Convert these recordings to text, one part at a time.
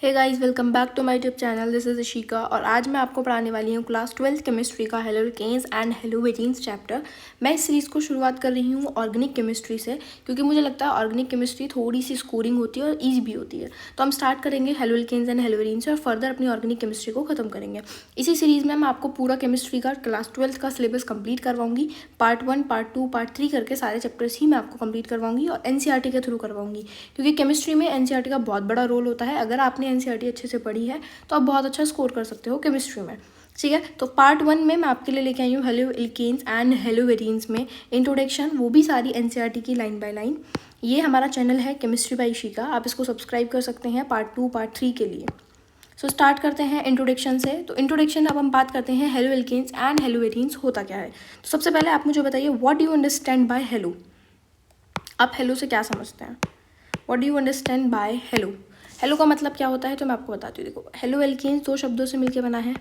Hey guys, welcome back to my YouTube channel. This is Ishika और आज मैं आपको पढ़ाने वाली हूँ क्लास 12th केमिस्ट्री का हेलोकेन्स एंड हेलोवेरिन्स चैप्टर। मैं इस सीरीज़ को शुरुआत कर रही हूँ ऑर्गेनिक केमिस्ट्री से, क्योंकि मुझे लगता है ऑर्गेनिक केमिस्ट्री थोड़ी सी स्कोरिंग होती है और ईजी भी होती है। तो हम स्टार्ट करेंगे हेलोकेन्स एंड हेलोवेरिन्स से और फर्दर अपनी ऑर्गेनिक केमिस्ट्री को खत्म करेंगे। इसी सीरीज़ में मैं आपको पूरा केमिस्ट्री का क्लास 12th का सिलेबस कंप्लीट करवाऊंगी। पार्ट 1, पार्ट 2, पार्ट 3 करके सारे चैप्टर्स ही मैं आपको कंप्लीट करवाऊंगी और एनसीईआरटी के थ्रू करवाऊंगी, क्योंकि केमिस्ट्री में एनसीईआरटी का बहुत बड़ा रोल होता है। अगर आपने एनसीईआरटी अच्छे से पढ़ी है तो आप बहुत अच्छा स्कोर कर सकते हो केमिस्ट्री में। ठीक है, तो पार्ट 1 में मैं आपके लिए लेके आई हूँ हेलो एल्केन्स एंड हेलोवेरिन्स में इंट्रोडक्शन, वो भी सारी एनसीईआरटी की लाइन बाय लाइन। ये हमारा चैनल है केमिस्ट्री बाय इशिका, आप इसको सब्सक्राइब कर सकते हैं पार्ट 2, पार्ट 3 के लिए। सो स्टार्ट करते हैं इंट्रोडक्शन से। तो इंट्रोडक्शन अब हम बात करते हैं हेलो एल्केन्स एंड हेलोवेरिन्स होता क्या है। तो सबसे पहले आप मुझे बताइए, what do you understand by hello. आप हेलो से क्या समझते हैं? What do you understand by hello. Hello का मतलब क्या होता है तो मैं आपको बताती हूँ। देखो, हेलो एल्केन्स दो शब्दों से मिलकर बना है,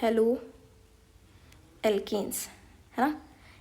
हेलो एल्केन्स, है ना।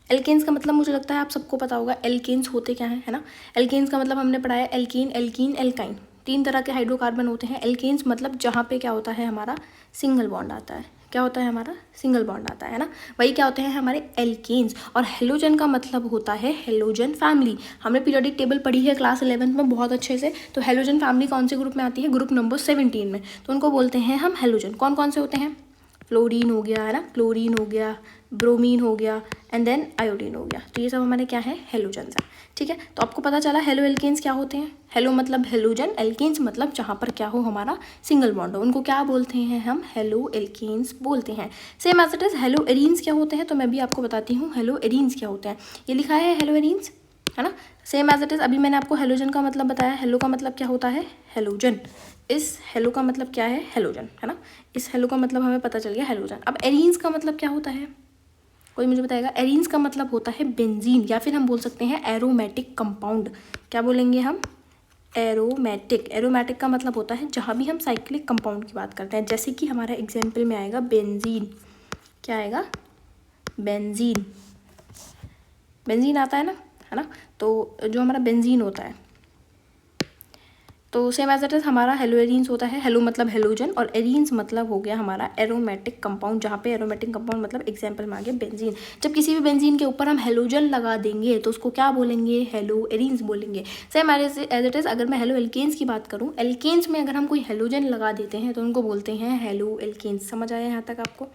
एल्केन्स का मतलब मुझे लगता है आप सबको पता होगा एल्केन्स होते क्या है ना। एल्केन्स का मतलब हमने पढ़ा है एल्कीन, एल्कीन, एल्काइन। 3 तरह के हाइड्रोकार्बन होते हैं। एल्केन्स मतलब जहाँ पे क्या होता है, हमारा सिंगल बॉन्ड आता है। क्या होता है, हमारा सिंगल बॉन्ड आता है ना, वही क्या होते हैं हमारे एल्केन्स। और हेलोजन का मतलब होता है हेलोजन फैमिली। हमने पीरियोडिक टेबल पढ़ी है क्लास 11th में बहुत अच्छे से। तो हेलोजन फैमिली कौन से ग्रुप में आती है? ग्रुप नंबर 17 में। तो उनको बोलते हैं हम हेलोजन। कौन कौन से होते हैं? फ्लोरीन हो गया, है ना, क्लोरीन हो गया, ब्रोमीन हो गया एंड देन आयोडीन हो गया। तो ये सब हमारे क्या है, हेलोजन्स हैं। ठीक है, तो आपको पता चला हेलो एल्केन्स क्या होते हैं। हेलो मतलब हेलोजन, एल्केन्स मतलब जहाँ पर क्या हो, हमारा सिंगल बॉन्ड हो, उनको क्या बोलते हैं हम? हेलो एल्केन्स बोलते हैं। Same as it is haloarenes क्या होते हैं, तो मैं भी आपको बताती हूँ हेलो एरीन्स क्या होते हैं। ये लिखा है हेलो एरीन्स, है ना। सेम एज इट इज अभी मैंने आपको हेलोजन का मतलब बताया। हेलो का मतलब क्या होता है, हेलोजन। इस हेलो का मतलब क्या है, हेलोजन, है ना। इस हेलो का मतलब हमें पता चल गया हेलोजन। अब एरीन्स का मतलब क्या होता है, कोई मुझे बताएगा? एरीन्स का मतलब होता है बेंजीन, या फिर हम बोल सकते हैं एरोमेटिक कंपाउंड। क्या बोलेंगे हम? एरोमेटिक। एरोमेटिक का मतलब होता है जहाँ भी हम साइक्लिक कंपाउंड की बात करते हैं, जैसे कि हमारा एग्जाम्पल में आएगा बेंजीन। क्या आएगा? बेंजीन। बेंजीन आता है ना। तो जो हमारा बेंजीन होता है, तो सेम एज इट इज हमारा हेलो एरीन्स होता है। हेलो मतलब हेलोजन और एरीन्स मतलब हो गया हमारा एरोमेटिक कंपाउंड, जहाँ पे एरोमेटिक कंपाउंड मतलब एग्जाम्पल में आ गया बेंजीन। जब किसी भी बेंजीन के ऊपर हम हेलोजन लगा देंगे तो उसको क्या बोलेंगे? हेलो एरीन्स बोलेंगे। सेम एज इट इज अगर मैं हेलो एल्केन्स की बात करूँ, एल्केन्स में अगर हम कोई हेलोजन लगा देते हैं तो उनको बोलते हैं हेलो एल्केन्स। समझ आया यहाँ तक आपको?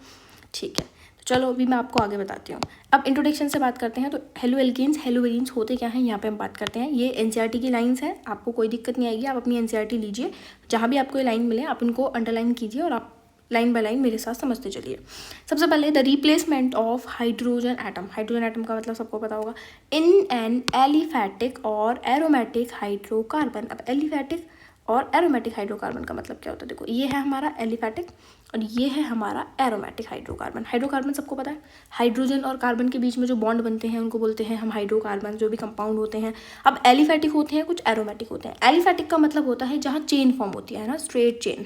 ठीक है, चलो अभी मैं आपको आगे बताती हूँ। अब इंट्रोडक्शन से बात करते हैं। तो हेलो एल्केन्स, हेलो एरीन्स होते क्या हैं, यहाँ पे हम बात करते हैं। ये एनसीईआरटी की लाइंस हैं, आपको कोई दिक्कत नहीं आएगी। आप अपनी एनसीईआरटी लीजिए, जहाँ भी आपको ये लाइन मिले आप इनको अंडरलाइन कीजिए और आप लाइन बाय लाइन मेरे साथ समझते चलिए। सबसे पहले the replacement of hydrogen atom. Hydrogen atom का मतलब सबको पता होगा, इन एन एलिफैटिक और एरोमेटिक हाइड्रोकार्बन। अब एलिफैटिक और एरोमेटिक हाइड्रोकार्बन का मतलब क्या होता है? देखो, ये है हमारा एलिफैटिक और ये है हमारा एरोमेटिक हाइड्रोकार्बन। हाइड्रोकार्बन सबको पता है, हाइड्रोजन और कार्बन के बीच में जो बॉन्ड बनते हैं उनको बोलते हैं हम हाइड्रोकार्बन, जो भी कंपाउंड होते हैं। अब एलिफैटिक होते हैं, कुछ एरोमेटिक होते हैं। एलिफैटिक का मतलब होता है जहाँ चेन फॉर्म होती है ना, स्ट्रेट चेन,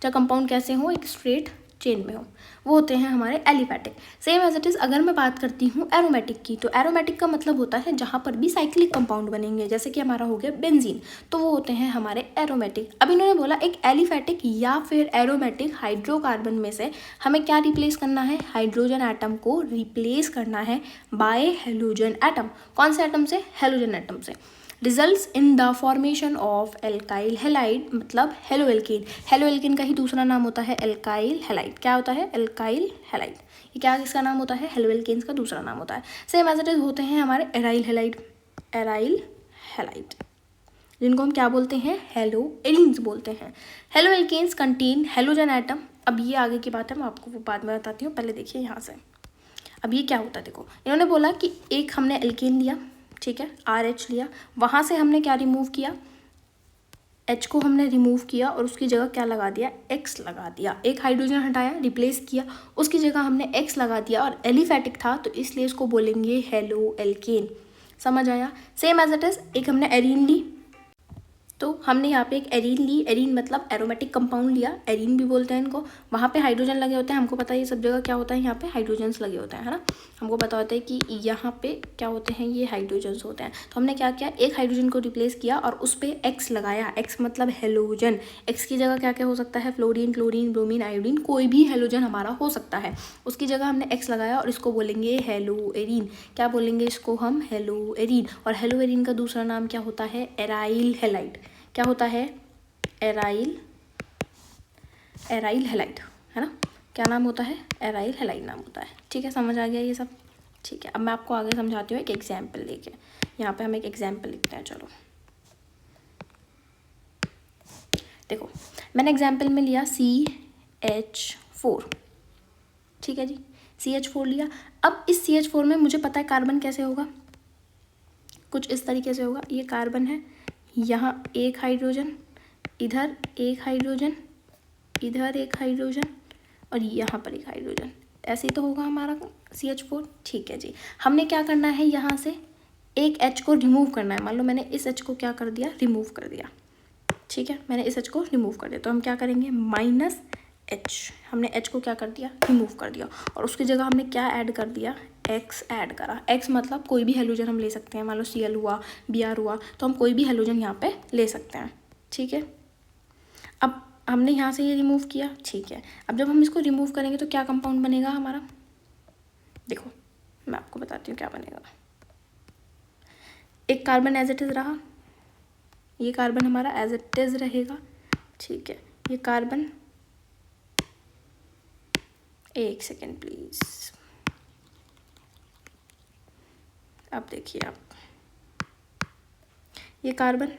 जहाँ कंपाउंड कैसे हो, एक स्ट्रेट चेन में हो, वो होते हैं हमारे aliphatic. Same as it is अगर मैं बात करती हूँ एरोमेटिक की, तो एरोमेटिक का मतलब होता है जहाँ पर भी साइक्लिक कंपाउंड बनेंगे, जैसे कि हमारा हो गया बेंजीन, तो वो होते हैं हमारे एरोमेटिक। अब इन्होंने बोला एक एलिफैटिक या फिर एरोमेटिक हाइड्रोकार्बन में से हमें क्या रिप्लेस करना है? हाइड्रोजन एटम को रिप्लेस करना है बाय हेलोजन एटम। कौन से एटम से? हेलोजन एटम से। Results in the formation of alkyl halide, मतलब हेलो एल्केन। हेलो एल्केन का ही दूसरा नाम होता है एल्काइल हैलाइड। क्या होता है? Alkyl halide. ये क्या किसका नाम होता है? हेलो एल्केन्स का दूसरा नाम होता है। सेम एज इट इज होते हैं हमारे एराइल हैलाइड। एराइल हैलाइड, जिनको हम क्या बोलते हैं? हेलो एरीन्स बोलते हैं। Haloalkanes contain halogen atom. अब ये आगे की बात है, मैं आपको वो बाद में बताती हूँ, पहले देखिए यहाँ से। अब ये क्या होता है, देखो इन्होंने बोला कि एक हमने एल्केन लिया, ठीक है, RH लिया, वहाँ से हमने क्या रिमूव किया? H को हमने रिमूव किया और उसकी जगह क्या लगा दिया? X लगा दिया। एक हाइड्रोजन हटाया, रिप्लेस किया, उसकी जगह हमने X लगा दिया और एलिफैटिक था तो इसलिए इसको बोलेंगे हेलो एल्केन। समझ आया? सेम एज इट इज एक हमने एरीन ली, तो हमने यहाँ पे एक एरीन ली, एरीन मतलब एरोमेटिक कंपाउंड लिया, एरीन भी बोलते हैं इनको। वहाँ पे हाइड्रोजन लगे होते हैं, हमको पता है ये सब जगह क्या होता है, यहाँ पे हाइड्रोजन्स लगे होते हैं, है ना। हमको पता होता है कि यहाँ पे क्या होते हैं, ये हाइड्रोजन्स होते हैं। तो हमने क्या किया, एक हाइड्रोजन को रिप्लेस किया और उस पर एक्स लगाया, एक्स मतलब हेलोजन। एक्स की जगह क्या क्या हो सकता है, फ्लोरीन, क्लोरीन, ब्रोमीन, आयोडीन, कोई भी हेलोजन हमारा हो सकता है। उसकी जगह हमने एक्स लगाया और इसको बोलेंगे हेलो एरीन। क्या बोलेंगे इसको हम, हेलो एरीन। और हेलो एरीन का दूसरा नाम क्या होता है, एराइल हैलाइड। क्या होता है, एराइल हैलाइड, है ना। क्या नाम होता है, एराइल हैलाइड नाम होता है। ठीक है, समझ आ गया ये सब। ठीक है, अब मैं आपको आगे समझाती हूँ एक एग्जाम्पल लेके। यहाँ पे हम एक एग्जाम्पल लिखते हैं। चलो देखो, मैंने एग्जाम्पल में लिया CH4। ठीक है जी, CH4 लिया। अब इस CH4 में मुझे पता है कार्बन कैसे होगा, कुछ इस तरीके से होगा। ये कार्बन है, यहाँ एक हाइड्रोजन, इधर एक हाइड्रोजन, इधर एक हाइड्रोजन और यहाँ पर एक हाइड्रोजन। ऐसे ही तो होगा हमारा CH4। ठीक है जी, हमने क्या करना है, यहाँ से एक H को रिमूव करना है। मान लो मैंने इस H को क्या कर दिया, रिमूव कर दिया। ठीक है, मैंने इस H को रिमूव कर दिया, तो हम क्या करेंगे, -H। हमने H को क्या कर दिया, रिमूव कर दिया। और उसकी जगह हमने क्या ऐड कर दिया, X ऐड करा। X मतलब कोई भी हेलोजन हम ले सकते हैं। मान लो Cl हुआ, Br हुआ, तो हम कोई भी हेलोजन यहाँ पे ले सकते हैं। ठीक है, अब हमने यहाँ से ये रिमूव किया। ठीक है, अब जब हम इसको रिमूव करेंगे तो क्या कंपाउंड बनेगा हमारा, देखो मैं आपको बताती हूँ क्या बनेगा। एक कार्बन एज इट इज़ रहा, ये कार्बन हमारा एज इट इज़ रहेगा। ठीक है, ये कार्बन, एक सेकेंड प्लीज़, अब देखिए आप, ये कार्बन,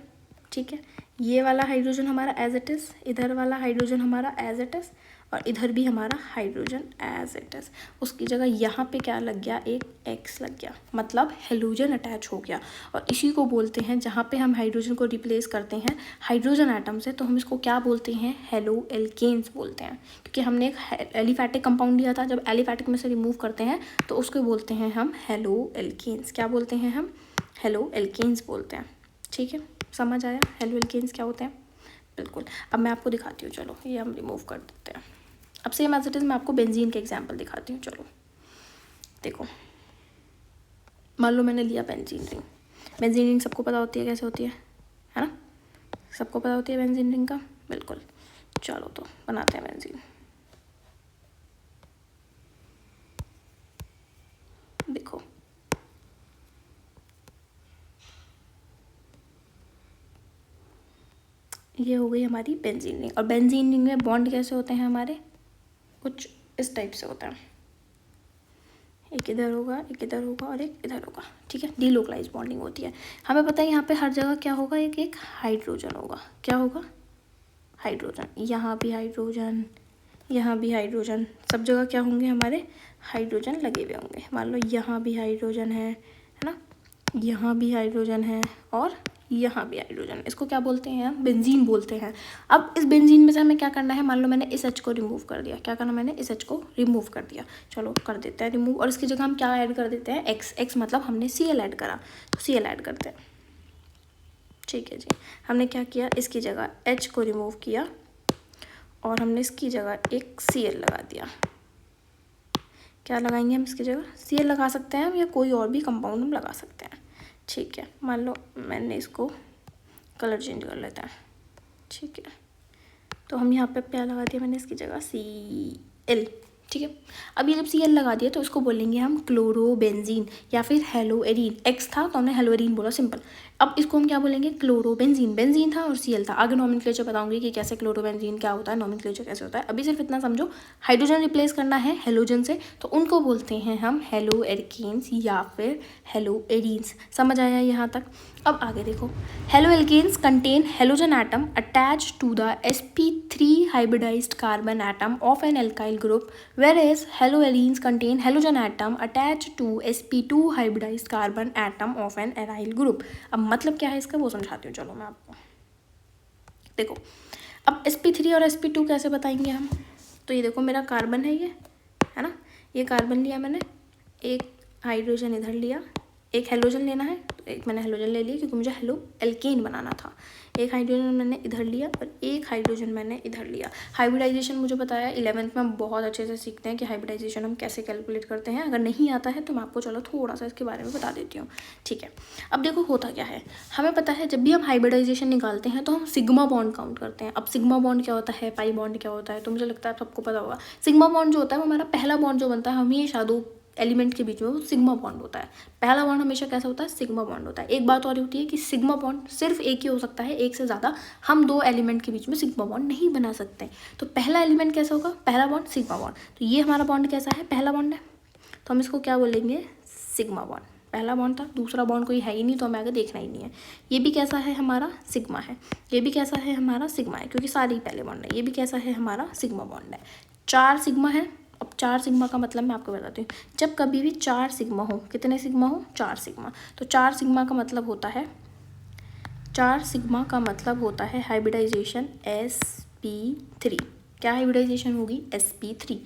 ठीक है, ये वाला हाइड्रोजन हमारा एज इट इज़, इधर वाला हाइड्रोजन हमारा एज इट इज़ और इधर भी हमारा हाइड्रोजन एज इट इज़। उसकी जगह यहाँ पे क्या लग गया, एक एक्स लग गया, मतलब हेलोजन अटैच हो गया। और इसी को बोलते हैं, जहाँ पे हम हाइड्रोजन को रिप्लेस करते हैं हाइड्रोजन एटम से, तो हम इसको क्या बोलते हैं, हेलो एल्केन्स बोलते हैं। क्योंकि हमने एक एलिफैटिक कंपाउंड लिया था, जब एलिफैटिक में से रिमूव करते हैं तो उसको बोलते हैं हम हेलो एल्केन्स। क्या बोलते हैं हम, हेलो एल्केन्स बोलते हैं। ठीक है, समझ आया हेलो एल्केन्स क्या होते हैं, बिल्कुल। अब मैं आपको दिखाती हूँ, चलो ये हम रिमूव कर देते हैं। अब सेम एज इट इज़ मैं आपको बेंजीन के एग्जांपल दिखाती हूँ। चलो देखो, मान लो मैंने लिया बेंजीन रिंग। बेंजीन रिंग सबको पता होती है कैसे होती है ना, सबको पता होती है बेंजीन रिंग का, बिल्कुल। चलो तो बनाते हैं बेंजीन। देखो ये हो गई हमारी बेंजीन रिंग। और बेंजीन रिंग में बॉन्ड कैसे होते हैं हमारे, कुछ इस टाइप से होता है, एक इधर होगा, एक इधर होगा और एक इधर होगा। ठीक है, डीलोकलाइज बॉन्डिंग होती है। हमें पता है यहाँ पे हर जगह क्या होगा, एक एक हाइड्रोजन होगा। क्या होगा, हाइड्रोजन। यहाँ भी हाइड्रोजन, यहाँ भी हाइड्रोजन, सब जगह क्या होंगे हमारे, हाइड्रोजन लगे हुए होंगे। मान लो यहाँ भी हाइड्रोजन है ना, यहाँ भी हाइड्रोजन है और यहाँ भी हाइड्रोजन। इसको क्या बोलते हैं हम, बेंजीन बोलते हैं। अब इस बेंजीन में से हमें क्या करना है, मान लो मैंने इस H को रिमूव कर दिया। क्या करना, मैंने इस H को रिमूव कर दिया। चलो कर देते हैं रिमूव, और इसकी जगह हम क्या ऐड कर देते हैं, X मतलब हमने Cl ऐड करा, तो Cl ऐड करते हैं। ठीक है जी, हमने क्या किया, इसकी जगह H को रिमूव किया और हमने इसकी जगह एक Cl लगा दिया। क्या लगाएंगे हम इसकी जगह, Cl लगा सकते हैं हम, या कोई और भी कंपाउंड हम लगा सकते हैं। ठीक है, मान लो मैंने इसको कलर चेंज कर लेते हैं। ठीक है, तो हम यहाँ पे क्या लगा दिया मैंने इसकी जगह Cl। ठीक है, अब ये जब Cl लगा दिया तो इसको बोलेंगे हम क्लोरोबेंजीन या फिर हेलोएरीन। X था तो हमने हेलोएरीन बोला, सिंपल। अब इसको हम क्या बोलेंगे, क्लोरोबेंजीन। बेंजीन था और Cl था। आगे नॉमेनक्लेचर बताऊंगी कि कैसे क्लोरोबेंजीन क्या होता है, नॉमेनक्लेचर कैसे होता है। अभी सिर्फ इतना समझो, हाइड्रोजन रिप्लेस करना है हेलोजन से, तो उनको बोलते हैं हम हेलोएल्केन्स या फिर हेलोएरीन्स। समझ आया यहाँ तक। अब आगे देखो, haloalkanes contain halogen atom attach to the sp3 hybridized carbon atom of an alkyl group, whereas haloarenes contain halogen atom attached to sp2 hybridized carbon atom of an aryl group। अब मतलब क्या है इसका वो समझाती हूँ, चलो मैं आपको। देखो, अब sp3 और sp2 कैसे बताएंगे हम, तो ये देखो मेरा कार्बन है, ये है ना, ये कार्बन लिया मैंने, एक हाइड्रोजन इधर लिया, एक हेलोजन लेना है, तो एक मैंने हेलोजन ले लिया क्योंकि मुझे एल्केन बनाना था। एक हाइड्रोजन मैंने इधर लिया और एक हाइड्रोजन मैंने इधर लिया। हाइब्रिडाइजेशन मुझे पता है 11th में हम बहुत अच्छे से सीखते हैं कि हाइब्रिडाइजेशन हम कैसे कैलकुलेट करते हैं। अगर नहीं आता है तो मैं आपको चलो थोड़ा सा इसके बारे में बता देती हूँ, ठीक है। अब देखो होता क्या है, हमें पता है जब भी हम हाइब्रिडाइजेशन निकालते हैं तो हम सिग्मा बॉन्ड काउंट करते हैं। अब सिग्मा बॉन्ड क्या होता है, पाई बॉन्ड क्या होता है, तो मुझे लगता है सबको पता होगा। सिग्मा बॉन्ड जो होता है वो हमारा पहला बॉन्ड जो बनता है हमेशा दो एलिमेंट के बीच में, वो सिग्मा बॉन्ड होता है। पहला बॉन्ड हमेशा कैसा होता है, सिग्मा बॉन्ड होता है। एक बात और होती है कि सिग्मा बॉन्ड सिर्फ एक ही हो सकता है, एक से ज़्यादा हम दो एलिमेंट के बीच में सिग्मा बॉन्ड नहीं बना सकते। तो पहला एलिमेंट कैसा होगा, पहला बॉन्ड सिग्मा बॉन्ड। तो ये हमारा बॉन्ड कैसा है, पहला बॉन्ड है, तो हम इसको क्या बोलेंगे, सिग्मा बॉन्ड। पहला बॉन्ड था, दूसरा बॉन्ड कोई है ही नहीं तो हमें आगे देखना ही नहीं है। ये भी कैसा है, हमारा सिग्मा है। ये भी कैसा है, हमारा सिग्मा है, क्योंकि सारे ही पहले बॉन्ड है। ये भी कैसा है, हमारा सिग्मा बॉन्ड है। 4 सिग्मा है। अब 4 सिग्मा का मतलब मैं आपको बताती हूँ, जब कभी भी 4 सिग्मा हो, कितने सिग्मा हो, 4 सिग्मा, तो 4 सिग्मा का मतलब होता है, 4 सिग्मा का मतलब होता है हाइब्रिडाइजेशन sp3। क्या हाइब्रिडाइजेशन होगी, sp3।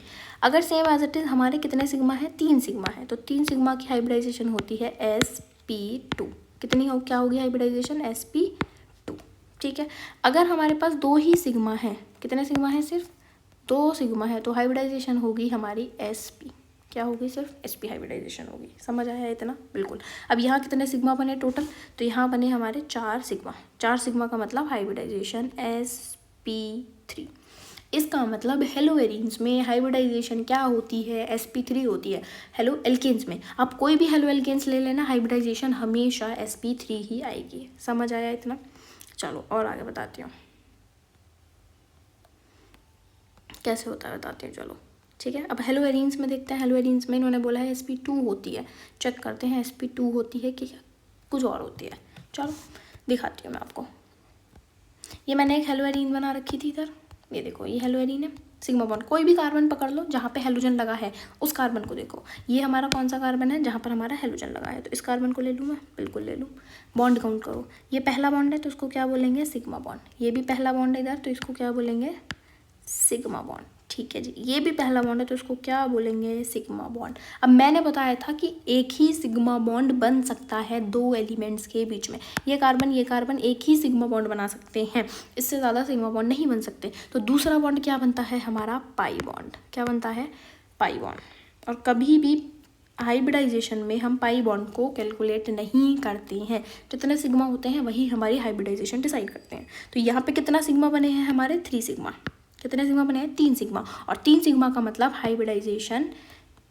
अगर सेम एज इट इज हमारे कितने सिग्मा है, 3 सिग्मा है, तो 3 सिग्मा की हाइब्रिडाइजेशन होती है sp2। कितनी हो, क्या होगी हाइब्रिडाइजेशन, sp2, ठीक है। अगर हमारे पास 2 ही सिग्मा है, कितने सिग्मा है, सिर्फ 2 सिग्मा है, तो हाइब्रिडाइजेशन होगी हमारी sp। क्या होगी, सिर्फ sp हाइब्रिडाइजेशन होगी। समझ आया इतना, बिल्कुल। अब यहाँ कितने सिग्मा बने टोटल, तो यहाँ बने हमारे 4 सिग्मा। 4 सिग्मा का मतलब हाइब्रिडाइजेशन sp3। इसका मतलब हेलो एरीन्स में हाइब्रिडाइजेशन क्या होती है, sp3 होती है। हेलो एल्केन्स में आप कोई भी हेलो एल्केन्स ले लेना, हाइब्रिडाइजेशन हमेशा sp3 ही आएगी। समझ आया इतना, चलो और आगे बताती हूँ कैसे होता है, बताती हूँ, चलो ठीक है। अब हेलो एरीन्स में देखते हैं। हेलो एरीन्स में इन्होंने बोला है sp2 होती है, चेक करते हैं sp2 होती है कि कुछ और होती है। चलो दिखाती हूँ मैं आपको। ये मैंने एक हेलो एरीन बना रखी थी इधर, ये देखो ये हेलो एरीन है, सिग्मा बॉन्ड। कोई भी कार्बन पकड़ लो जहाँ पे हेलोजन लगा है, उस कार्बन को देखो। ये हमारा कौन सा कार्बन है, जहाँ पर हमारा हेलोजन लगा है, तो इस कार्बन को ले लूँ मैं, बिल्कुल ले लूँ। बॉन्ड काउंट करो, ये पहला बॉन्ड है तो इसको क्या बोलेंगे, सिग्मा बॉन्ड। ये भी पहला बॉन्ड है इधर, तो इसको क्या बोलेंगे, सिग्मा बॉन्ड, ठीक है जी। ये भी पहला बॉन्ड है तो इसको क्या बोलेंगे, सिग्मा बॉन्ड। अब मैंने बताया था कि एक ही सिग्मा बॉन्ड बन सकता है 2 एलिमेंट्स के बीच में। ये कार्बन एक ही सिग्मा बॉन्ड बना सकते हैं, इससे ज़्यादा सिग्मा बॉन्ड नहीं बन सकते। तो दूसरा बॉन्ड क्या बनता है, हमारा पाई बॉन्ड। क्या बनता है, पाई बॉन्ड। और कभी भी हाइब्रिडाइजेशन में हम पाई बॉन्ड को कैलकुलेट नहीं करते हैं, जितने सिग्मा होते हैं वही हमारी हाइब्रिडाइजेशन डिसाइड करते हैं। तो यहाँ पे कितना सिग्मा बने हैं हमारे, 3 सिग्मा। कितने सिग्मा बने हैं, 3 सिग्मा। और 3 सिग्मा का मतलब हाइब्रिडाइजेशन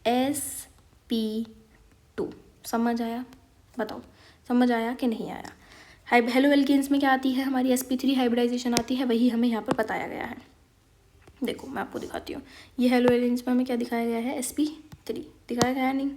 sp2। समझ आया, बताओ समझ आया कि नहीं आया। हेलो एल्केन्स में क्या आती है, हमारी sp3 हाइब्रिडाइजेशन आती है, वही हमें यहाँ पर बताया गया है। देखो मैं आपको दिखाती हूँ, ये हेलो एल्केन्स में हमें क्या दिखाया गया है, sp3 दिखाया गया है, नहीं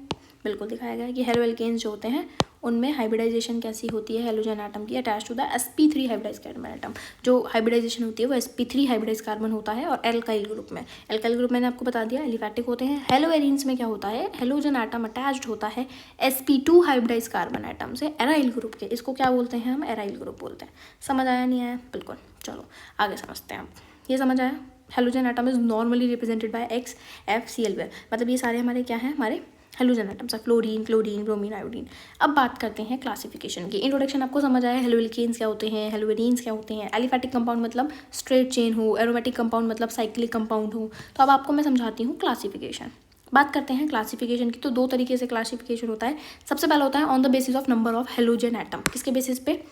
बिल्कुल दिखाया गया है कि हेलो एल्केन्स जो होते हैं उनमें हाइब्रिडाइजेशन कैसी होती है, हेलोजन एटम की attach to the sp3 hybridise carbon atom. जो हाइब्रिडाइजेशन होती है वो sp3 हाइब्रिडाइज कार्बन होता है। और एल्काइल ग्रुप में, एल्काइल ग्रुप मैंने आपको बता दिया एलिफैटिक होते हैं। हेलो एरीन्स में क्या होता है, हेलोजन एटम अटैच्ड होता है sp2 हाइब्रिडाइज कार्बन एटम से एराइल ग्रुप के। इसको क्या बोलते हैं हम, एराइल ग्रुप बोलते हैं। समझ आया, नहीं आया, बिल्कुल। चलो आगे समझते हैं आप, ये समझ आया। Halogen atom is normally represented by XFCl, मतलब ये सारे हमारे क्या हैं, हमारे हेलोजन एटम्स है, फ्लोरीन, क्लोरीन, ब्रोमीन, आयोडीन। अब बात करते हैं क्लासिफिकेशन की। इंट्रोडक्शन आपको समझ आया, हेलो एल्केन्स क्या होते हैं, हेलो एरीन्स क्या होते हैं। एलिफैटिक कंपाउंड मतलब स्ट्रेट चेन हो, एरोमेटिक कंपाउंड मतलब साइक्लिक कंपाउंड हो। तो अब आपको मैं समझाती हूँ क्लासिफिकेशन। बात करते हैं क्लासिफिकेशन की, तो 2 तरीके से क्लासिफिकेशन होता है। सबसे पहला होता है on the basis of number of halogen atom. किसके बेसिस पे,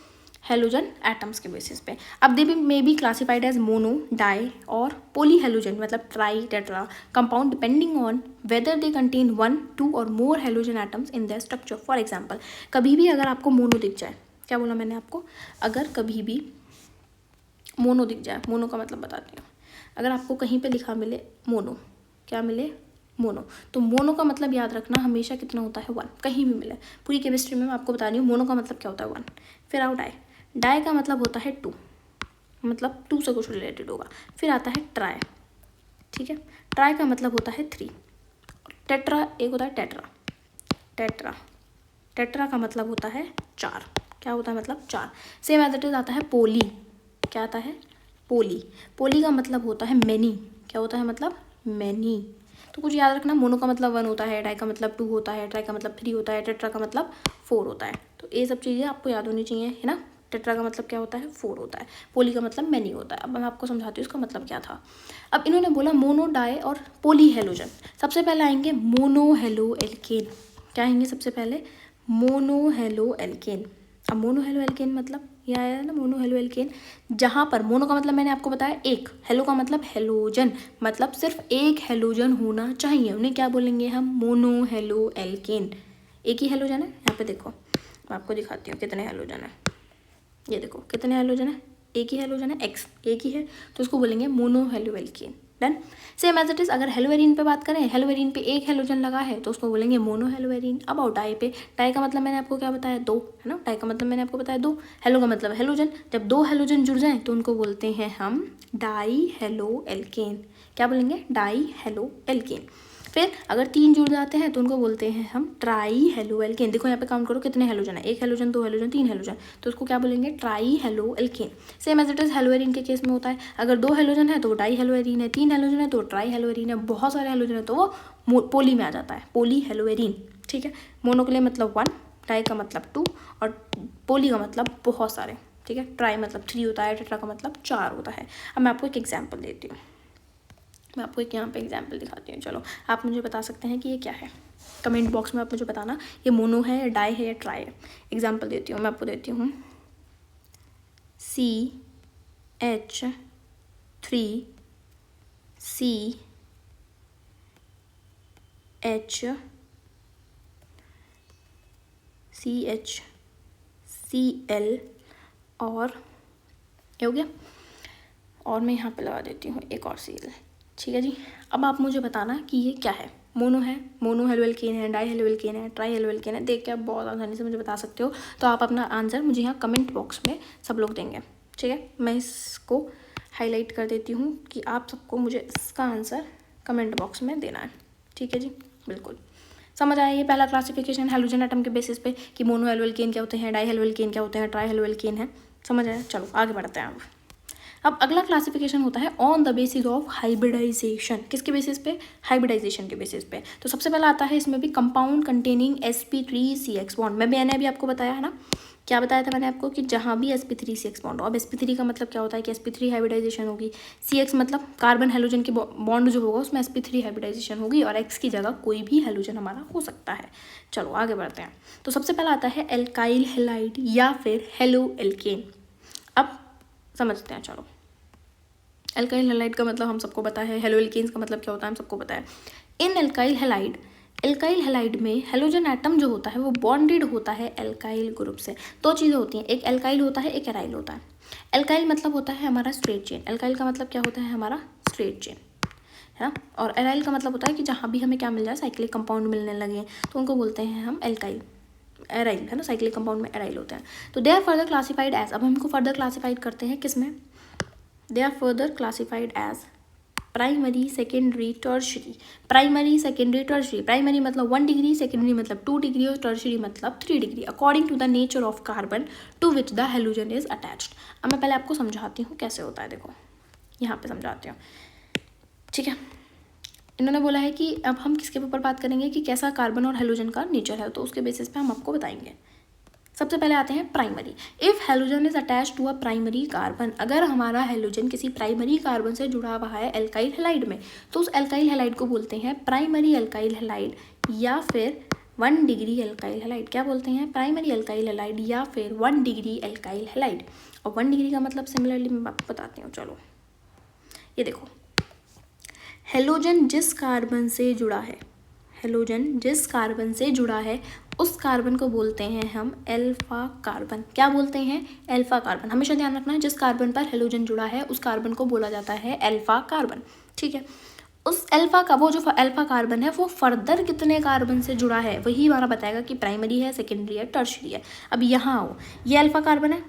हेलोजन एटम्स के बेसिस पे। अब they may be classified as mono, di और पोली हेलोजन मतलब tri, tetra compound depending on whether they contain 1, 2 और more halogen atoms in their structure. For example, कभी भी अगर आपको मोनो दिख जाए, क्या बोला मैंने आपको, अगर कभी भी मोनो दिख जाए, मोनो का मतलब बताती हूँ। अगर आपको कहीं पे लिखा मिले मोनो, क्या मिले, मोनो, तो मोनो का मतलब याद रखना हमेशा कितना होता है, 1। कहीं भी मिले, पूरी केमिस्ट्री में मैं आपको बता रही हूँ मोनो का मतलब क्या होता है, 1। फिर आओ डाई, डाई का मतलब होता है 2, मतलब 2 से कुछ रिलेटेड होगा। फिर आता है ट्राई, ठीक है, ट्राई का मतलब होता है 3। टेट्रा एक होता है टेट्रा, टेट्रा, टेट्रा का मतलब होता है 4। क्या होता है, मतलब 4। सेम एज इट इज आता है पोली, क्या आता है, पोली, पोली का मतलब होता है मैनी। क्या होता है, मतलब मैनी। तो कुछ याद रखना, मोनो का मतलब 1 होता है, डाई का मतलब 2 होता है, ट्राई का मतलब 3 होता है, टेट्रा का मतलब 4 होता है। तो ये सब चीज़ें आपको याद होनी चाहिए, है ना। टेट्रा का मतलब क्या होता है, 4 होता है। पोली का मतलब मैनी होता है। अब मैं आपको समझाती हूँ इसका मतलब क्या था। अब इन्होंने बोला मोनो, डाई और पोली हेलोजन। सबसे पहले आएंगे मोनो हेलो एल्केन। क्या आएंगे सबसे पहले, मोनो हेलो एल्केन। अब मोनो हेलो एल्केन मतलब यह आया है ना, मोनो हेलो एल्केन, जहाँ पर मोनो का मतलब मैंने आपको बताया एक, हेलो का मतलब हेलोजन, मतलब सिर्फ एक हेलोजन होना चाहिए, उन्हें क्या बोलेंगे हम, मोनो हेलो एल्केन। एक ही हेलोजन है, यहाँ पे देखो मैं आपको दिखाती हूँ कितने हेलोजन है। ये देखो कितने हेलोजन है, एक ही हेलोजन है, एक्स एक ही है, तो इसको बोलेंगे monohaloalkane. Done. Same as it is अगर हेलोवेरिन पे बात करें, हेलोवेरिन पे एक हेलोजन लगा है तो उसको बोलेंगे मोनो हेलोवेरिन। अब आओ डाई पे, डाई का मतलब मैंने आपको क्या बताया, 2, है ना। डाई का मतलब मैंने आपको बताया 2, हेलो का मतलब हेलोजन, जब 2 हेलोजन जुड़ जाएं तो उनको बोलते हैं हम डाई हेलो एल्केन। क्या बोलेंगे, डाई हेलो एल्केन। फिर अगर 3 जुड़ जाते हैं तो उनको बोलते हैं हम ट्राई हेलो एल्केन। देखो यहाँ पे काउंट करो कितने हेलोजन है, 1 हेलोजन, 2 हेलोजन, 3 हेलोजन, तो उसको क्या बोलेंगे, tri halo alkane. Same as it is haloarene के केस में होता है, अगर 2 हेलोजन है तो वो डाई हेलोवेरिन है, 3 हेलोजन है तो ट्राई हेलोवेरिन है, बहुत सारे हेलोजन है तो वो पोली में आ जाता है, पोली हेलोवेरिन। ठीक है, मोनो के लिए मतलब 1, डाई का मतलब 2 और पोली का मतलब बहुत सारे। ठीक है, ट्राई मतलब 3 होता है, टेट्रा का मतलब 4 होता है। अब मैं आपको एक एग्जाम्पल देती हूँ, मैं आपको एक यहाँ पे एग्जाम्पल दिखाती हूँ। चलो आप मुझे बता सकते हैं कि ये क्या है, कमेंट बॉक्स में आप मुझे बताना ये मोनो है या डाई है या ट्राई है। एग्जाम्पल देती हूँ, मैं आपको देती हूँ CH3CCHCl और ये हो गया, और मैं यहाँ पे लगा देती हूँ एक और Cl। ठीक है जी, अब आप मुझे बताना कि ये क्या है, मोनो है, मोनो हेलो एल्केन है, डाई हेलो एल्केन है, ट्राई हेलो एल्केन है। देख के आप बहुत आसानी से मुझे बता सकते हो, तो आप अपना आंसर मुझे यहाँ कमेंट बॉक्स में सब लोग देंगे। ठीक है, मैं इसको हाईलाइट कर देती हूँ कि आप सबको मुझे इसका आंसर कमेंट बॉक्स में देना है। ठीक है जी, बिल्कुल समझ आया। ये पहला क्लासिफिकेशन हेलोजन एटम के बेसिस पे कि मोनो हेलो एल्केन क्या होते हैं, डाई हेलो एल्केन क्या होते हैं, ट्राई हेलो एल्केन है। समझ आया, चलो आगे बढ़ते हैं। अब अगला क्लासिफिकेशन होता है on the basis of hybridisation. किसके बेसिस पे, हाइब्रिडाइजेशन के बेसिस पे। तो सबसे पहला आता है इसमें भी कंपाउंड कंटेनिंग sp3CX बॉन्ड। मैंने अभी आपको बताया है ना, क्या बताया था मैंने आपको कि जहाँ भी sp3CX बॉन्ड हो। अब sp3 का मतलब क्या होता है कि sp3 हाइब्रिडाइजेशन होगी, CX मतलब कार्बन हेलोजन की बॉन्ड जो होगा उसमें sp3 हाइब्रिडाइजेशन होगी, और X की जगह कोई भी हेलोजन हमारा हो सकता है। चलो आगे बढ़ते हैं। तो सबसे पहला आता है एल्काइल हैलाइड या फिर हेलो एल्केन। अब समझते हैं, चलो एल्काइल हैलाइड का मतलब हम सबको पता है, हेलो एल्केन्स का मतलब क्या होता है हम सबको पता है। इन एल्काइल हैलाइड में हेलोजन एटम जो होता है वो बॉन्डेड होता है एल्काइल ग्रुप से। 2 चीज़ें होती हैं, एक एल्काइल होता है, एक एराइल होता है। एल्काइल मतलब होता है हमारा स्ट्रेट चेन, एल्काइल का मतलब क्या होता है हमारा स्ट्रेट चेन, है ना। और एराइल का मतलब होता है कि जहाँ भी हमें क्या मिल जाए, साइक्लिक कंपाउंड मिलने लगे तो उनको बोलते हैं हम एल्काइल, एराइल, है ना। साइक्लिक कंपाउंड में एराइल होते हैं। तो they are further classified as, अब हमको फर्दर क्लासिफाइड करते हैं किस में, they are further classified as primary, secondary, tertiary. Primary, secondary, tertiary. Primary मतलब 1 डिग्री, सेकेंडरी मतलब 2 डिग्री और टर्शरी मतलब 3 degree according to the nature of carbon to which the halogen is attached. अब मैं पहले आपको समझाती हूँ कैसे होता है, देखो यहाँ पे समझाती हूँ। ठीक है, इन्होंने बोला है कि अब हम किसके ऊपर बात करेंगे कि कैसा कार्बन और हेलोजन का नेचर है, तो उसके बेसिस पे हम आपको बताएंगे। सबसे पहले आते हैं primary. If halogen is attach to a primary carbon, अगर हमारा हेलोजन किसी प्राइमरी कार्बन से जुड़ा हुआ है एल्काइल हैलाइड में, तो उस एल्काइल हैलाइड को बोलते हैं प्राइमरी एल्काइल हैलाइड या फिर 1 डिग्री एल्काइल हैलाइड। क्या बोलते हैं, प्राइमरी एल्काइल हैलाइड या फिर 1 डिग्री एल्काइल हैलाइड। और 1 डिग्री का मतलब सिमिलरली मैं आपको बताती हूँ। चलो ये देखो, हेलोजन जिस कार्बन से जुड़ा है, हेलोजन जिस कार्बन से जुड़ा है उस कार्बन को बोलते हैं हम एल्फा कार्बन। क्या बोलते हैं, एल्फा कार्बन। हमेशा ध्यान रखना है, जिस कार्बन पर हेलोजन जुड़ा है उस कार्बन को बोला जाता है एल्फा कार्बन। ठीक है, उस एल्फा का वो जो एल्फा कार्बन है वो फर्दर कितने कार्बन से जुड़ा है वही हमारा बताएगा कि प्राइमरी है, सेकेंडरी है, टर्शरी है। अब यहाँ आओ, ये एल्फा कार्बन है,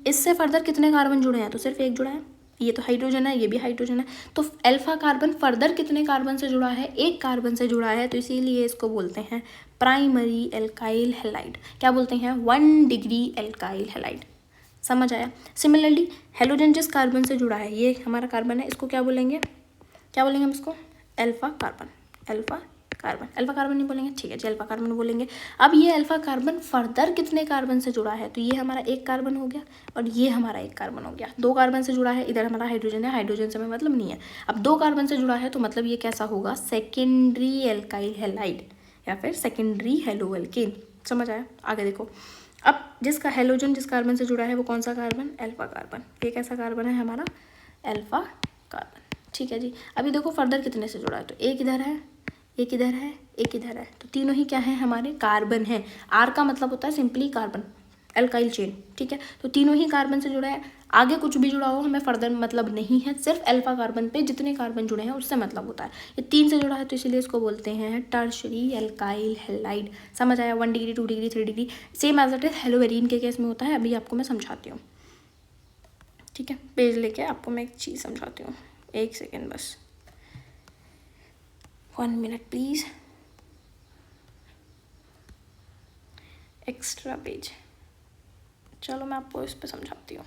इससे फर्दर कितने कार्बन जुड़े हैं, तो सिर्फ एक जुड़ा है, ये तो हाइड्रोजन है, ये भी हाइड्रोजन है। तो एल्फा कार्बन फर्दर कितने कार्बन से जुड़ा है, एक कार्बन से जुड़ा है, तो इसीलिए इसको बोलते हैं प्राइमरी एल्काइल हैलाइड। क्या बोलते हैं, 1 डिग्री एल्काइल हैलाइड। समझ आया। सिमिलरली हेलोजन जिस कार्बन से जुड़ा है, ये हमारा कार्बन है, इसको क्या बोलेंगे, क्या बोलेंगे हम इसको, alpha carbon. Alpha carbon. Alpha carbon नहीं बोलेंगे, ठीक है जी, अल्फा कार्बन बोलेंगे। अब ये अल्फा कार्बन फर्दर कितने कार्बन से जुड़ा है, तो ये हमारा एक कार्बन हो गया और ये हमारा एक कार्बन हो गया। दो कार्बन से जुड़ा है, इधर हमारा हाइड्रोजन है, हाइड्रोजन से हमें मतलब नहीं है। अब दो कार्बन से जुड़ा है तो मतलब ये कैसा होगा, सेकेंडरी एल्काइल हैलाइड या फिर सेकेंडरी हेलो एल्केन। समझ आया? आगे देखो, अब जिसका हेलोजन जिस कार्बन से जुड़ा है वो कौन सा कार्बन, अल्फा कार्बन। ये कैसा कार्बन है हमारा, अल्फा कार्बन, ठीक है जी। अभी देखो फर्दर कितने से जुड़ा है, तो एक इधर है, एक इधर है, एक इधर है, तो तीनों ही क्या है हमारे कार्बन है। आर का मतलब होता है सिंपली कार्बन, एल्काइल चेन, ठीक है। तो तीनों ही कार्बन से जुड़ा है, आगे कुछ भी जुड़ा हो हमें फर्दर मतलब नहीं है, सिर्फ अल्फा कार्बन पे जितने कार्बन जुड़े हैं उससे मतलब होता है। ये 3 से जुड़ा है तो इसीलिए इसको बोलते हैं टर्शरी एल्काइल हैलाइड। समझ आया? 1 degree 2 degree 3 degree, same as it is haloarene के केस में होता है। अभी आपको मैं समझाती हूँ, ठीक है। पेज लेके आपको मैं एक चीज़ समझाती हूँ, 1 सेकेंड बस, 1 मिनट प्लीज़। एक्स्ट्रा पेज, चलो मैं आपको इस पे समझाती हूँ,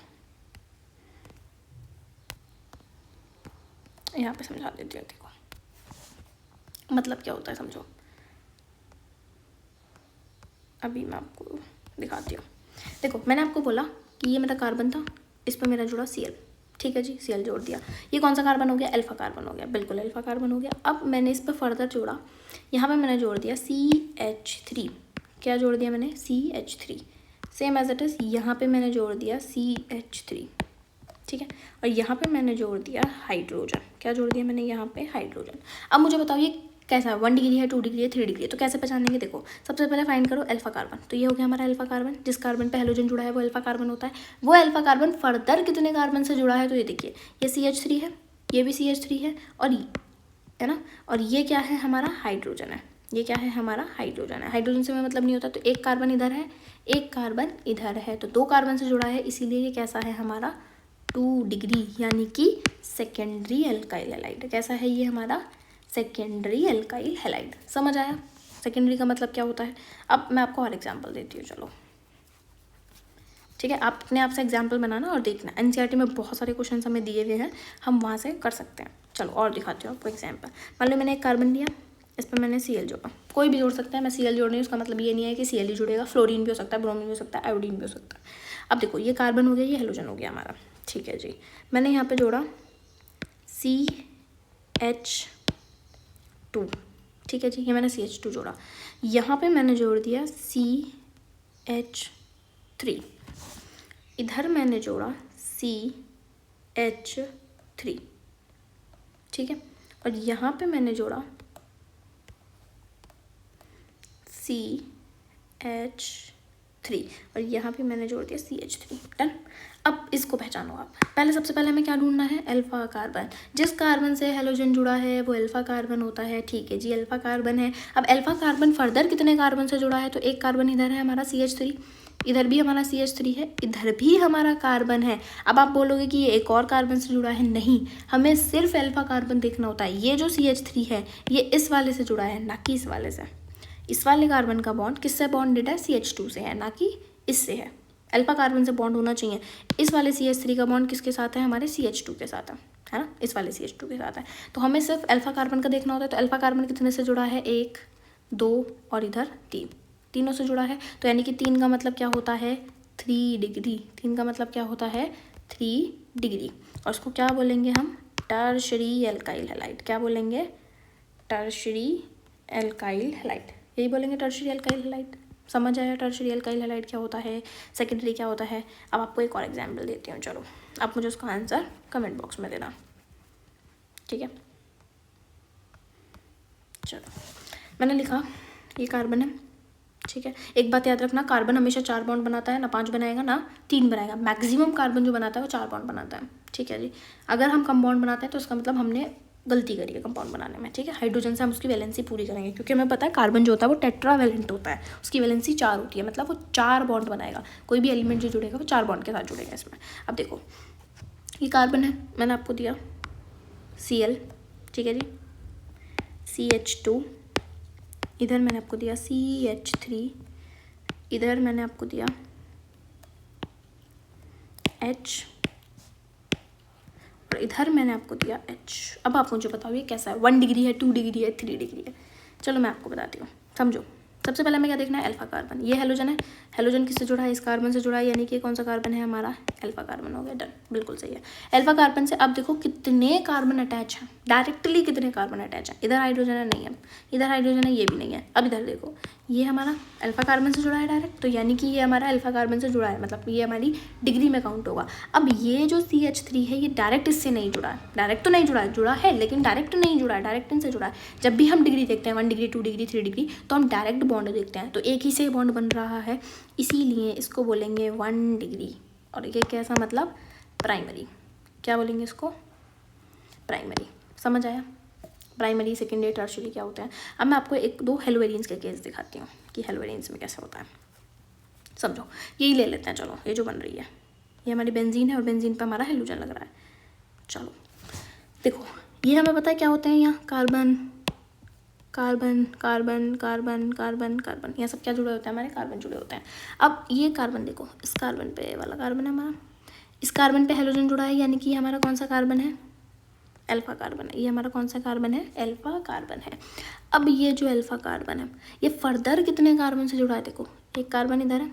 यहाँ पे समझा देती हूँ। देखो मतलब क्या होता है समझो, अभी मैं आपको दिखाती हूँ। देखो मैंने आपको बोला कि ये मेरा कार्बन था, इस पर मेरा जुड़ा Cl, ठीक है जी, Cl जोड़ दिया। ये कौन सा कार्बन हो गया, अल्फा कार्बन हो गया, बिल्कुल अल्फा कार्बन हो गया। अब मैंने इस पर फर्दर जोड़ा, यहाँ पे मैंने जोड़ दिया CH3। क्या जोड़ दिया मैंने, CH3। Same as it is यहाँ पे मैंने जोड़ दिया CH3, ठीक है। और यहाँ पे मैंने जोड़ दिया हाइड्रोजन। क्या जोड़ दिया मैंने यहाँ पे, हाइड्रोजन। अब मुझे बताओ ये कैसा है, 1 डिग्री है, 2 डिग्री है, 3 डिग्री है, तो कैसे पहचानेंगे। देखो सबसे पहले फाइंड करो अल्फा कार्बन, तो ये हो गया हमारा अल्फा कार्बन। जिस कार्बन पे हेलोजन जुड़ा है वो अल्फा कार्बन होता है। वो अल्फा कार्बन फर्दर कितने कार्बन से जुड़ा है, तो ये देखिए ये CH3 है, ये भी CH3 है, और है ना, और ये क्या है हमारा हाइड्रोजन है। ये क्या है हमारा हाइड्रोजन है। हाइड्रोजन से हमें मतलब नहीं होता, तो एक कार्बन इधर है, एक कार्बन इधर है, तो 2 कार्बन से जुड़ा है, इसीलिए ये कैसा है हमारा 2 डिग्री, यानी कि सेकेंडरी एल्काइल हैलाइड। कैसा है ये हमारा सेकेंडरी एल्काइल हैलाइड। समझ आया? सेकेंडरी का मतलब क्या होता है। अब मैं आपको और एग्जांपल देती हूँ, चलो ठीक है। आप अपने आप से एग्जांपल बनाना और देखना, एनसीईआरटी में बहुत सारे क्वेश्चन हमें दिए हुए हैं, हम वहाँ से कर सकते हैं। चलो और दिखाती हूँ आपको एग्जाम्पल। मान लो मैंने एक कार्बन लिया, इस पर मैंने Cl जोड़ा, कोई भी जोड़ सकता है, मैं Cl जोड़ रही हूँ, उसका मतलब ये नहीं है कि Cl ही जुड़ेगा, फ्लोरीन भी हो सकता है, ब्रोमीन भी हो सकता है, आयोडीन भी हो सकता है। अब देखो ये कार्बन हो गया, ये हेलोजन हो गया हमारा, ठीक है जी। मैंने यहाँ पे जोड़ा CH2, ठीक है जी, ये मैंने CH2 जोड़ा। यहाँ पे मैंने जोड़ दिया CH3, इधर मैंने जोड़ा CH3, ठीक है, और यहाँ पे मैंने जोड़ा CH3, और यहाँ पे मैंने जोड़ दिया CH3। डन। अब इसको पहचानो आप। पहले सबसे पहले हमें क्या ढूंढना है, अल्फा कार्बन। जिस कार्बन से हेलोजन जुड़ा है वो अल्फा कार्बन होता है, ठीक है जी, अल्फा कार्बन है। अब अल्फा कार्बन फर्दर कितने कार्बन से जुड़ा है, तो एक कार्बन इधर है हमारा CH3, इधर भी हमारा CH3 है, इधर भी हमारा कार्बन है। अब आप बोलोगे कि ये एक और कार्बन से जुड़ा है, नहीं, हमें सिर्फ अल्फा कार्बन देखना होता है। ये जो CH3 है ये इस वाले से जुड़ा है, ना कि इस वाले से। इस वाले कार्बन का बॉन्ड किससे बॉन्डेड है, CH2 से है, ना कि इससे है। अल्फा कार्बन से बॉन्ड होना चाहिए। इस वाले CH3 का बॉन्ड किसके साथ है, हमारे CH2 के साथ है ना, इस वाले CH2 के साथ है। तो हमें सिर्फ अल्फा कार्बन का देखना होता है। तो अल्फा कार्बन कितने से जुड़ा है, 1 2 और इधर 3, तीनों से जुड़ा है। तो यानी कि 3 का मतलब क्या होता है, 3 डिग्री। 3 का मतलब क्या होता है, 3 डिग्री। और उसको क्या बोलेंगे हम, टर्शरी एल्काइल हैलाइड। क्या बोलेंगे, टर्शरी एल्काइल हैलाइड, यही बोलेंगे टर्शरी एल्काइल हैलाइड। समझ आया टर्शरी एल्काइल हैलाइड क्या होता है, सेकेंडरी क्या होता है। अब आपको एक और एग्जांपल देती हूँ, चलो आप मुझे उसका आंसर कमेंट बॉक्स में देना, ठीक है। चलो मैंने लिखा ये कार्बन है, ठीक है। एक बात याद रखना, कार्बन हमेशा 4 बॉन्ड बनाता है, ना 5 बनाएगा ना 3 बनाएगा। मैक्सिमम कार्बन जो बनाता है वो 4 बॉन्ड बनाता है, ठीक है जी। अगर हम कम बॉन्ड बनाते हैं तो उसका मतलब हमने गलती करी है कंपाउंड बनाने में, ठीक है। हाइड्रोजन से हम उसकी वैलेंसी पूरी करेंगे, क्योंकि हमें पता है कार्बन जो होता है वो टेट्रावैलेंट होता है, उसकी वैलेंसी 4 होती है, मतलब वो 4 बॉन्ड बनाएगा। कोई भी एलिमेंट जो जुड़ेगा वो 4 बॉन्ड के साथ जुड़ेगा इसमें। अब देखो ये कार्बन है, मैंने आपको दिया Cl, ठीक है जी, CH2, इधर मैंने आपको दिया CH3, इधर मैंने आपको दिया H, और इधर मैंने आपको दिया H। अब आप मुझे बताओ ये कैसा है, 1 डिग्री है, 2 डिग्री है, 3 डिग्री है। चलो मैं आपको बताती हूँ, समझो। सबसे पहले हमें क्या देखना है, अल्फा कार्बन। ये हेलोजन है, हेलोजन किससे जुड़ा है, इस कार्बन से जुड़ा है, यानी कि कौन सा कार्बन है हमारा, अल्फा कार्बन हो गया, डन, बिल्कुल सही है। अल्फा कार्बन से अब देखो कितने कार्बन अटैच हैं, डायरेक्टली कितने कार्बन अटैच हैं। इधर हाइड्रोजन है, नहीं है, इधर हाइड्रोजन है, ये भी नहीं है। अब इधर देखो, ये हमारा अल्फा कार्बन से जुड़ा है डायरेक्ट, तो यानी कि ये हमारा अल्फा कार्बन से जुड़ा है, मतलब ये हमारी डिग्री में काउंट होगा। अब ये जो CH3 है ये डायरेक्ट इससे नहीं जुड़ा है, डायरेक्ट तो नहीं जुड़ा है, जुड़ा है लेकिन डायरेक्ट नहीं जुड़ा है, डायरेक्ट इनसे जुड़ा है। जब भी हम डिग्री देखते हैं 1 डिग्री, 2 डिग्री, 3 डिग्री, तो हम डायरेक्ट बॉन्ड देखते हैं, तो एक ही से बॉन्ड बन रहा है, इसीलिए इसको बोलेंगे 1 डिग्री। और ये कैसा, मतलब प्राइमरी, क्या बोलेंगे इसको, प्राइमरी। समझ आया, प्राइमरी, सेकेंडरी, टर्शियरी क्या होता है। अब मैं आपको 1-2 हेलोवेरियंस के केस दिखाती हूँ कि हेलोवेरियंस में कैसे होता है, समझो। यही ले लेते हैं, चलो, ये जो बन रही है ये हमारी बेंजीन है और बेंजीन पे हमारा हेलोजन लग रहा है। चलो देखो, ये हमें पता है क्या होते हैं, यहाँ carbon carbon carbon carbon carbon carbon, यहाँ सब क्या जुड़े होते हैं, हमारे कार्बन जुड़े होते हैं। अब ये कार्बन देखो, इस कार्बन पे वाला कार्बन है हमारा, इस कार्बन पे हेलोजन जुड़ा है, यानी कि हमारा कौन सा कार्बन है, अल्फा कार्बन है। ये हमारा कौन सा कार्बन है, अल्फा कार्बन है। अब ये जो अल्फा कार्बन है ये फर्दर कितने कार्बन से जुड़ा है, देखो एक कार्बन इधर है,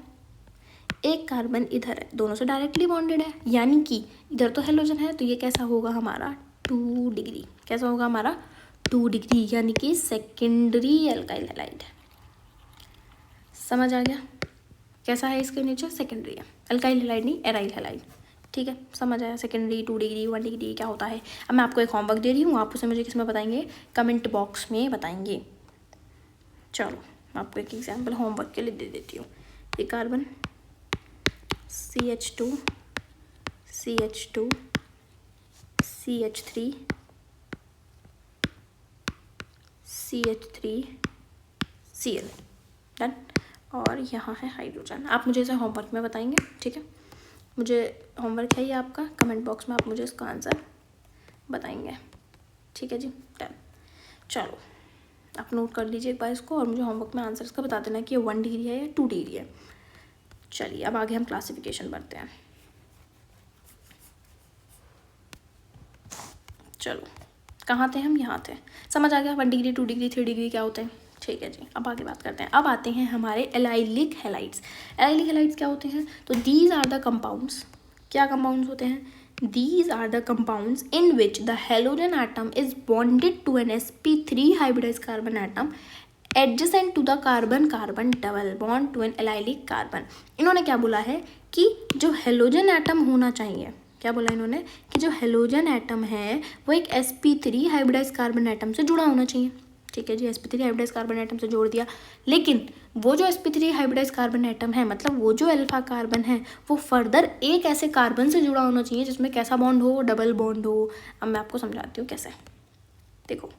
एक कार्बन इधर है, दोनों से डायरेक्टली बॉन्डेड है, यानी कि इधर तो हेलोजन है, तो ये कैसा होगा हमारा 2 डिग्री। कैसा होगा हमारा 2 डिग्री, यानी कि सेकेंडरी अल्काइल हैलाइड। समझ आ गया, कैसा है इसके नीचे, सेकेंडरी है, अल्काइल हैलाइड नहीं, एराइल हैलाइड। ठीक है, समझ आया, सेकेंडरी, 2 डिग्री, 1 डिग्री क्या होता है। अब मैं आपको एक होमवर्क दे रही हूँ, आप उसे मुझे किसमें बताएंगे, कमेंट बॉक्स में बताएंगे। चलो मैं आपको एक एग्जाम्पल होमवर्क के लिए दे देती हूँ। ये carbon CH2 CH2 CH3 CH3 Cl, done. और यहाँ है हाइड्रोजन। आप मुझे इसे होमवर्क में बताएंगे, ठीक है। मुझे होमवर्क है ये आपका, कमेंट बॉक्स में आप मुझे इसका आंसर बताएंगे, ठीक है जी, डन। चलो आप नोट कर लीजिए एक बार इसको, और मुझे होमवर्क में आंसर इसका बता देना कि ये 1 डिग्री है या 2 डिग्री है। चलिए अब आगे हम क्लासिफिकेशन बढ़ते हैं। चलो कहाँ थे हम, यहाँ थे, समझ आ गया 1 डिग्री, 2 डिग्री, 3 डिग्री क्या होते हैं, ठीक है जी। अब आगे बात करते हैं, अब आते हैं हमारे एलाइलिक हैलाइड्स। एलाइलिक हैलाइड्स क्या होते हैं, तो दीज आर द कंपाउंड्स, क्या कंपाउंड्स होते हैं, these are the compounds in which the halogen atom is bonded to an sp3 hybridised carbon atom adjacent to the carbon carbon double bond to an allylic carbon. इन्होंने क्या बोला है कि जो halogen atom होना चाहिए, क्या बोला इन्होंने, कि जो हेलोजन एटम है वो एक sp3 हाइब्रिडाइज्ड कार्बन एटम से जुड़ा होना चाहिए। ठीक है जी, sp3 हाइब्रिडाइज्ड कार्बन एटम से जोड़ दिया, लेकिन वो जो sp3 हाइब्रिडाइज्ड कार्बन एटम है, मतलब वो जो अल्फा कार्बन है, वो फर्दर एक ऐसे कार्बन से जुड़ा होना चाहिए जिसमें कैसा बॉन्ड हो, डबल बॉन्ड हो। अब मैं आपको समझाती हूँ कैसे। देखो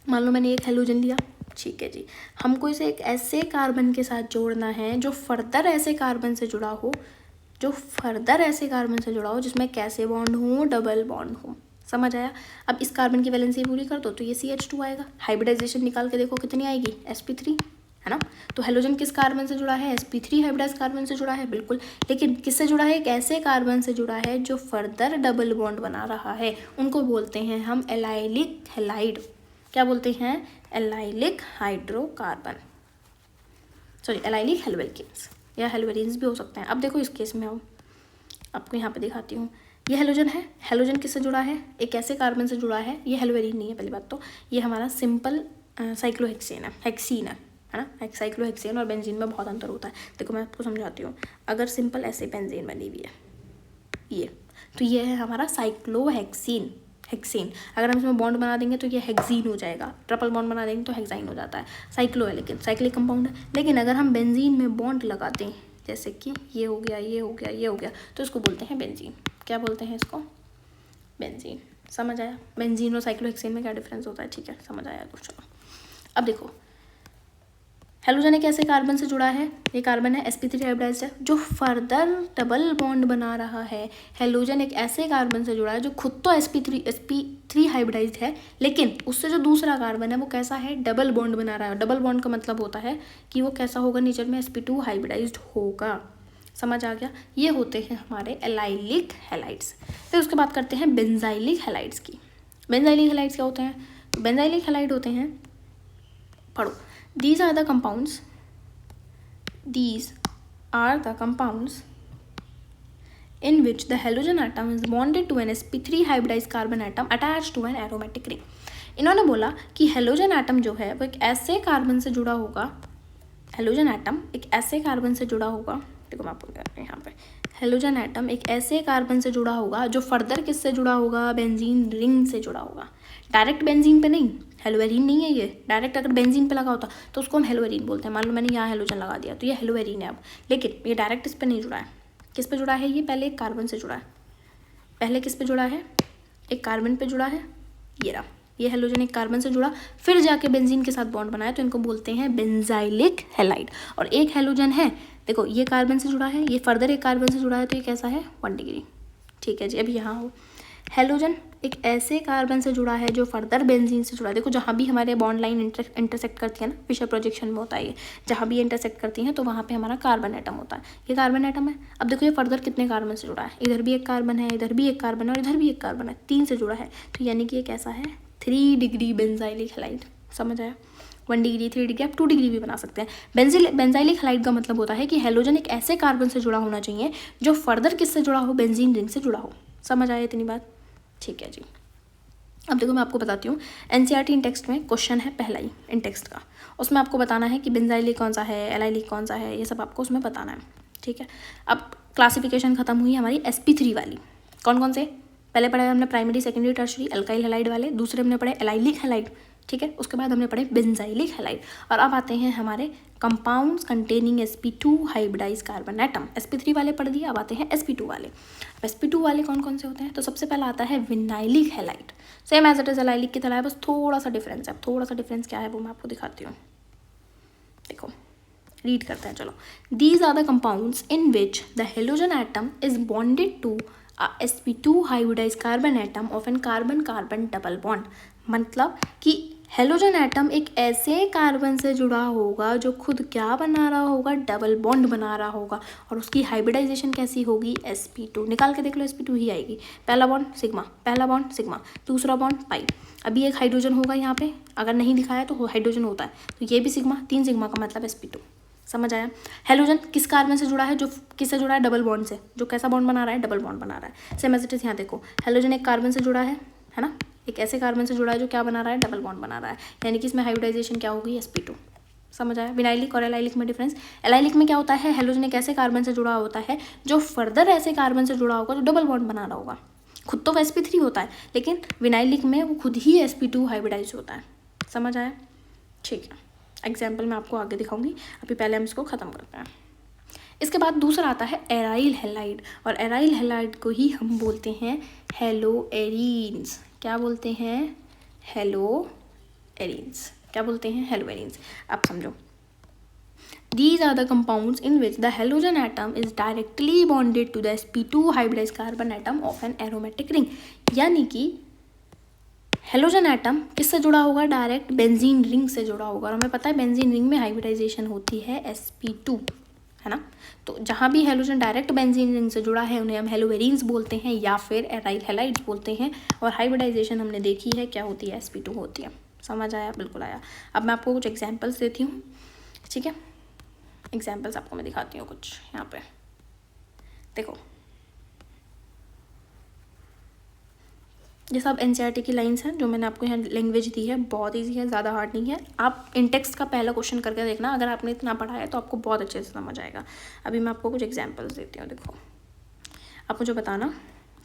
मान लो मैंने एक हेलोजन लिया, ठीक है जी, हमको इसे एक ऐसे कार्बन के साथ जोड़ना है जो फर्दर ऐसे कार्बन से जुड़ा हो, जो फर्दर ऐसे कार्बन से जुड़ा हो जिसमें कैसे बॉन्ड हो, डबल बॉन्ड हो। समझ आया। अब इस कार्बन की वैलेंसी पूरी कर दो तो ये CH2 आएगा, हाइब्रिडाइजेशन निकाल के देखो कितनी आएगी, sp3, है ना। तो हेलोजन किस कार्बन से जुड़ा है, sp3 हाइब्रिडाइज्ड कार्बन से जुड़ा है, बिल्कुल। लेकिन किससे जुड़ा है, एक ऐसे कार्बन से जुड़ा है जो फर्दर डबल बॉन्ड बना रहा है, उनको बोलते हैं हम एलाइलिक हैलाइड। क्या बोलते हैं, एलाइलिक हाइड्रोकार्बन, सॉरी एलाइलिक हेलोवेरियंस, या हेलोवेरियंस भी हो सकते हैं। अब देखो इस केस में आपको यहाँ पे दिखाती हूँ, ये हेलोजन है, हेलोजन किससे जुड़ा है, एक ऐसे कार्बन से जुड़ा है, ये हेलोवेरियन नहीं है पहली बात तो, ये हमारा सिंपल साइक्लोहेक्सेन है, हेक्सीन है ना। साइक्लोहेक्सेन और बेंजीन में बहुत अंतर होता है। देखो मैं आपको समझाती हूँ, अगर सिंपल ऐसे बेंजीन बनी हुई है ये, तो ये है हमारा साइक्लोहेक्सीन, हेक्सेन। अगर हम इसमें बॉन्ड बना देंगे तो ये हेक्सीन हो जाएगा, ट्रिपल बॉन्ड बना देंगे तो हेक्साइन हो जाता है। साइक्लो है लेकिन साइक्लिक कंपाउंड है। लेकिन अगर हम बेंजीन में बॉन्ड लगा दें, जैसे कि ये हो गया, ये हो गया, ये हो गया, तो इसको बोलते हैं बेंजीन। क्या बोलते हैं इसको, बेंजीन। समझ आया, बेंजीन और साइक्लोहेक्सेन में क्या डिफरेंस होता है, ठीक है, समझ आया तो चलो। अब देखो हेलोजन एक ऐसे कार्बन से जुड़ा है, ये कार्बन है sp3 हाइब्रिडाइज्ड है जो फर्दर डबल बॉन्ड बना रहा है। हेलोजन एक ऐसे कार्बन से जुड़ा है जो खुद तो sp3 हाइब्रिडाइज्ड है, लेकिन उससे जो दूसरा कार्बन है वो कैसा है, डबल बॉन्ड बना रहा है। डबल बॉन्ड का मतलब होता है कि वो कैसा होगा, नेचर में sp2 हाइब्रिडाइज्ड होगा। समझ आ गया। ये होते हैं हमारे एलाइलिक हैलाइड्स। फिर उसके बाद करते हैं बेंजाइलिक हैलाइड्स की। बेंजाइलिक हैलाइड्स क्या होते हैं? बेंजाइलिक हैलाइड होते हैं, पढ़ो, these are the compounds in which the halogen atom is bonded to an sp3 hybridized carbon atom attached to an aromatic ring। इन्होंने बोला कि हेलोजन एटम जो है वो एक ऐसे कार्बन से जुड़ा होगा, हेलोजन एटम एक ऐसे कार्बन से जुड़ा होगा, देखो मैं आपको यहाँ पे, हेलोजन एटम एक ऐसे कार्बन से जुड़ा होगा जो फर्दर किससे जुड़ा होगा? बेंजीन रिंग से जुड़ा होगा। डायरेक्ट बेंजीन पे नहीं, हेलोवेरिन नहीं है ये। डायरेक्ट अगर बेंजीन पे लगा होता तो उसको हम हेलोवेरिन बोलते हैं। मान लो मैंने यहाँ हेलोजन लगा दिया तो ये हेलोवेरिन है अब, लेकिन ये डायरेक्ट इस पर नहीं जुड़ा है। किस पे जुड़ा है? ये पहले एक कार्बन से जुड़ा है। पहले किस पे जुड़ा है? एक कार्बन पे जुड़ा है। ये रहा, ये हेलोजन एक कार्बन से जुड़ा, फिर जाके बेंजीन के साथ बॉन्ड बनाया, तो इनको बोलते हैं बेंजाइलिक हैलाइड। और एक हेलोजन है, देखो ये कार्बन से जुड़ा है, ये फर्दर एक कार्बन से जुड़ा है, तो ये कैसा है? 1 डिग्री। ठीक है जी। अब यहाँ हो, हेलोजन एक ऐसे कार्बन से जुड़ा है जो फर्दर बेंजीन से जुड़ा है। देखो जहाँ भी हमारे बॉन्ड लाइन इंटरसेक्ट करती है ना, फिशर प्रोजेक्शन में होता है ये, जहाँ भी इंटरसेक्ट करती हैं तो वहाँ पे हमारा कार्बन एटम होता है। ये कार्बन एटम है। अब देखो ये फर्दर कितने कार्बन से जुड़ा है? इधर भी एक कार्बन है, इधर भी एक कार्बन है और इधर भी एक कार्बन है, 3 से जुड़ा है। तो यानी कि ये कैसा है? 3 डिग्री बेंजाइलिक हैलाइड। समझ आया? 1 डिग्री, 3 डिग्री, आप 2 डिग्री भी बना सकते हैं। बेंजाइलिक हैलाइड का मतलब होता है कि हेलोजन एक ऐसे कार्बन से जुड़ा होना चाहिए जो फर्दर किससे जुड़ा हो? बेंजीन रिंग से जुड़ा हो। समझ आया इतनी बात? ठीक है जी। अब देखो मैं आपको बताती हूँ, एनसीईआरटी इन टेक्स्ट में क्वेश्चन है पहला ही इन टेक्स्ट का, उसमें आपको बताना है कि बेंजाइलिक कौन सा है, एलाइलिक कौन सा है, ये सब आपको उसमें बताना है। ठीक है। अब क्लासिफिकेशन खत्म हुई हमारी sp3 वाली। कौन कौन से? पहले पढ़ा हमने primary, secondary, tertiary alkyl halide वाले, दूसरे हमने पढ़े एलाइलिक हैलाइड। ठीक है। उसके बाद हमने पढ़े बेंजाइलिक हैलाइड। और अब आते हैं हमारे compounds containing sp2 hybridise carbon atom. sp3 वाले पढ़ दिए, अब आते हैं sp2 वाले। sp2 वाले कौन कौन से होते हैं? तो सबसे पहला आता है vinylic halide. Same as it is allylic की तरह है, बस थोड़ा सा डिफरेंस है। थोड़ा सा डिफरेंस क्या है वो मैं आपको दिखाती हूँ। देखो रीड करते हैं, चलो। These are the compounds in which the halogen atom is bonded to sp2 hybridise carbon atom of an carbon carbon double bond. मतलब कि हेलोजन एटम एक ऐसे कार्बन से जुड़ा होगा जो खुद क्या बना रहा होगा? डबल बॉन्ड बना रहा होगा। और उसकी हाइब्रिडाइजेशन कैसी होगी? sp2। निकाल के देख लो, sp2 ही आएगी। पहला बॉन्ड सिग्मा, पहला बॉन्ड सिग्मा, दूसरा बॉन्ड पाई। अभी एक हाइड्रोजन होगा यहाँ पे, अगर नहीं दिखाया तो हाइड्रोजन होता है, तो ये भी सिग्मा, 3 सिग्मा का मतलब sp2। समझ आया? हेलोजन किस कार्बन से जुड़ा है? जो किससे जुड़ा है? डबल बॉन्ड से। जो कैसा बॉन्ड बना रहा है? डबल बॉन्ड बना रहा है। सेम एज इट इज यहाँ देखो, हेलोजन एक कार्बन से जुड़ा है ना, एक ऐसे कार्बन से जुड़ा है जो क्या बना रहा है? डबल बॉन्ड बना रहा है। यानी कि इसमें हाइब्रिडाइजेशन क्या होगी? sp2। समझ आया? विनाइलिक और एलाइलिक में डिफरेंस। एलाइलिक में क्या होता है? हेलोजन एक ऐसे कार्बन से जुड़ा होता है जो फर्दर ऐसे कार्बन से जुड़ा होगा जो डबल बॉन्ड बना रहा होगा। खुद तो sp3 होता है, लेकिन विनाइलिक में वो खुद ही sp2 हाइब्रिडाइज होता है। समझ आया? ठीक है। एग्जाम्पल मैं आपको आगे दिखाऊंगी, अभी पहले हम इसको ख़त्म करते हैं। इसके बाद दूसरा आता है एराइल हैलाइड। और एराइल हैलाइड को ही हम बोलते हैं हेलोएरीन्स। क्या बोलते हैं? हेलोएरीन्स। क्या बोलते हैं? हेलोएरीन्स। आप समझो, these are the compounds in which the halogen atom is directly bonded to the sp2 hybridized carbon atom of an aromatic ring। यानी कि हेलोजन एटम किससे जुड़ा होगा? डायरेक्ट बेंजीन रिंग से जुड़ा होगा। और हमें पता है बेंजीन रिंग में हाइब्रिडाइजेशन होती है sp2, है ना। तो जहाँ भी हेलोजन डायरेक्ट बेंजीन रिंग से जुड़ा है उन्हें हम हेलोवेरीन्स बोलते हैं या फिर एराइल हैलाइड्स बोलते हैं। और हाइब्रिडाइजेशन हमने देखी है क्या होती है? sp2 होती है। समझ आया? बिल्कुल आया। अब मैं आपको कुछ एग्जाम्पल्स देती हूँ। ठीक है, एग्जाम्पल्स आपको मैं दिखाती हूँ कुछ यहाँ पे। देखो ये सब एनसीईआरटी की लाइंस हैं जो मैंने आपको यहाँ लैंग्वेज दी है, बहुत इजी है, ज़्यादा हार्ड नहीं है। आप इन टेक्स्ट का पहला क्वेश्चन करके देखना, अगर आपने इतना पढ़ा है तो आपको बहुत अच्छे से समझ आएगा। अभी मैं आपको कुछ एग्जांपल्स देती हूँ। देखो आप मुझे बताना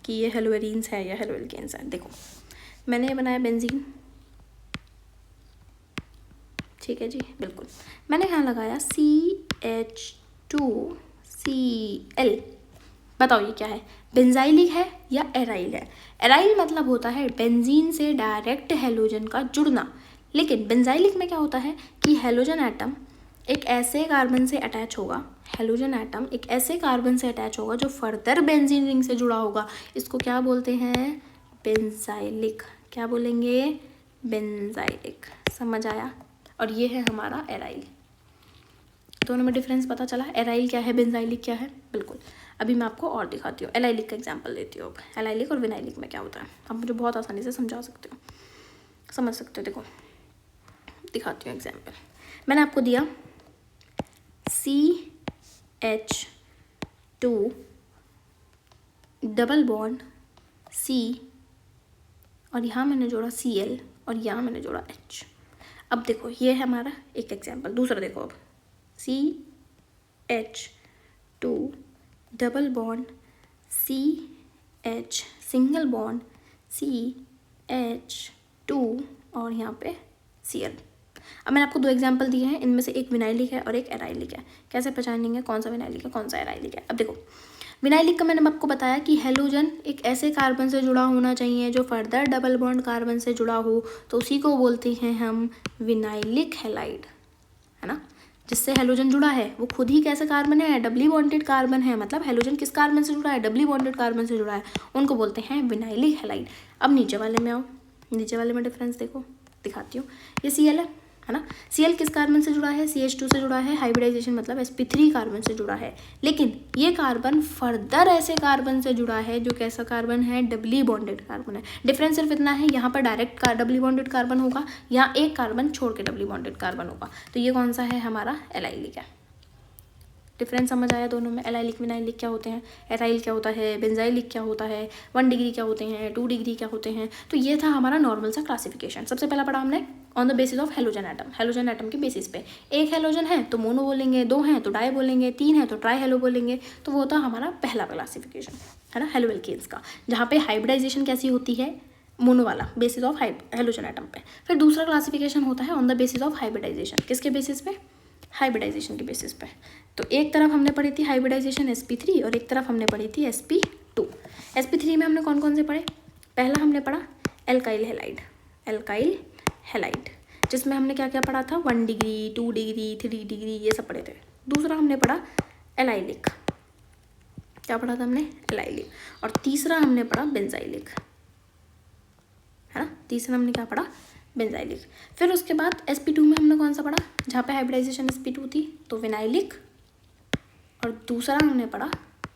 कि ये हेलोएरीन्स है या हेलोएल्केन्स है। देखो मैंने ये बनाया बेंजीन, ठीक है जी, बिल्कुल। मैंने यहाँ लगाया CH2Cl। बताओ ये क्या है? बेंजाइलिक है या एराइल है? एराइल मतलब होता है बेंजीन से डायरेक्ट हेलोजन का जुड़ना। लेकिन बेंजाइलिक में क्या होता है कि हेलोजन एटम एक ऐसे कार्बन से अटैच होगा, हेलोजन एटम एक ऐसे कार्बन से अटैच होगा जो फर्दर बेंजीन रिंग से जुड़ा होगा। इसको क्या बोलते हैं? बेंजाइलिक। क्या बोलेंगे? बेंजाइलिक। समझ आया? और ये है हमारा एराइल। दोनों में डिफरेंस पता चला। एराइल क्या है, बेंजाइलिक क्या है, बिल्कुल। अभी मैं आपको और दिखाती हूँ, एलाइलिक का एग्जांपल देती हूँ। अब एलाइलिक और विनाइलिक में क्या होता है आप मुझे बहुत आसानी से समझा सकते हो, समझ सकते हो। देखो दिखाती हूँ एग्जांपल। मैंने आपको दिया CH2 डबल बॉन्ड C और यहाँ मैंने जोड़ा Cl और यहाँ मैंने जोड़ा H। अब देखो ये है हमारा एक एग्जांपल। दूसरा देखो अब CH2 double bond CH single bond CH2 और यहाँ पे Cl। अब मैंने आपको दो एग्जांपल दिए हैं, इनमें से एक विनाइलिक है और एक एराइलिक है। कैसे पहचानेंगे कौन सा विनाइलिक है कौन सा एराइलिक है? अब देखो विनाइलिक का मैंने आपको बताया कि हेलोजन एक ऐसे कार्बन से जुड़ा होना चाहिए जो फर्दर डबल बॉन्ड कार्बन से जुड़ा हो, तो उसी को बोलते हैं हम विनाइलिक हैलाइड, है ना। जिससे हेलोजन जुड़ा है वो खुद ही कैसे कार्बन है, डबली बॉन्डेड कार्बन है। मतलब हेलोजन किस कार्बन से जुड़ा है, डबली बॉन्डेड कार्बन से जुड़ा है, उनको बोलते हैं विनाइलिक हैलाइड। अब नीचे वाले में आओ, नीचे वाले में डिफरेंस देखो, दिखाती हूँ। ये Cl है ना। Cl किस कार्बन से जुड़ा है, CH2 से जुड़ा है, हाइब्रिडाइजेशन मतलब sp3 कार्बन से जुड़ा है। लेकिन ये कार्बन फर्दर ऐसे कार्बन से जुड़ा है जो कैसा कार्बन है, डबली बॉन्डेड कार्बन है। डिफरेंस सिर्फ इतना है, यहाँ पर डायरेक्ट डबली बॉन्डेड कार्बन होगा, यहाँ एक कार्बन छोड़ के डबली बॉन्डेड कार्बन होगा। तो ये कौन सा है, हमारा एलाइलिक है। डिफरेंस समझ आया दोनों में? एलाइलिक विनाइलिक क्या होते हैं, एराइल क्या होता है, बेंजाइलिक क्या होता है, 1 डिग्री क्या होते हैं, 2 डिग्री क्या होते हैं। तो ये था हमारा नॉर्मल सा क्लासिफिकेशन। सबसे पहला पढ़ा हमने on the basis of halogen atom. Halogen atom के बेसिस पे, एक हेलोजन है तो मोनो बोलेंगे, 2 हैं तो डाई बोलेंगे, 3 है तो ट्राई हेलो बोलेंगे। तो वो था हमारा पहला क्लासिफिकेशन, है ना, हेलो एल्केन्स का, जहाँ पे हाइब्रिडाइजेशन कैसी होती है, मोनो वाला, बेसिस ऑफ हेलोजन एटम पे। फिर दूसरा क्लासिफिकेशन होता है on the basis of hybridisation. किसके बेसिस पे, हाइब्रिडाइजेशन के बेसिस पे। तो एक तरफ हमने पढ़ी थी हाइब्रिडाइजेशन sp3 और एक तरफ हमने पढ़ी थी sp2। sp3 में हमने कौन कौन से पढ़े, पहला हमने पढ़ा एल्काइल हैलाइड, एल्काइल हैलाइड, जिसमें हमने क्या क्या पढ़ा था, 1 डिग्री 2 डिग्री 3 डिग्री ये सब पढ़े थे। दूसरा हमने पढ़ा एलाइलिक, क्या पढ़ा था हमने, एलाइलिक। और तीसरा हमने पढ़ा बेंजाइलिक, है ना, तीसरा हमने क्या पढ़ा, बेंजाइलिक। फिर उसके बाद sp2 में हमने कौन सा पढ़ा, जहाँ पे हाइब्रिडाइजेशन sp2 थी, तो विनाइलिक। और दूसरा हमने पढ़ा